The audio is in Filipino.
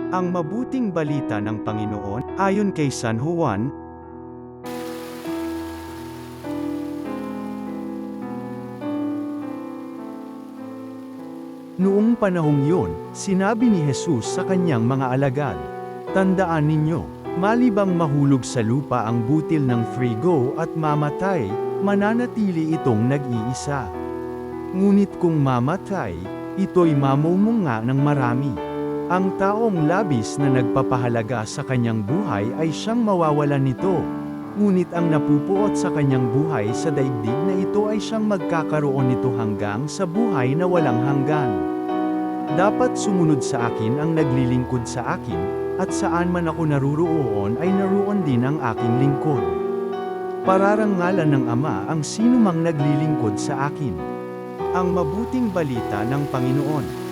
Ang mabuting balita ng Panginoon, ayon kay San Juan. Noong panahong yun, sinabi ni Jesus sa kanyang mga alagad, "Tandaan ninyo, malibang mahulog sa lupa ang butil ng trigo at mamatay, mananatili itong nag-iisa. Ngunit kung mamatay, ito'y mamumunga ng marami. Ang taong labis na nagpapahalaga sa kanyang buhay ay siyang mawawalan nito. Ngunit ang napupuot sa kanyang buhay sa daigdig na ito ay siyang magkakaroon nito hanggang sa buhay na walang hanggan. Dapat sumunod sa akin ang naglilingkod sa akin, at saan man ako naruroon ay naroon din ang aking lingkod. Pararangalan ng Ama ang sinumang naglilingkod sa akin." Ang mabuting balita ng Panginoon.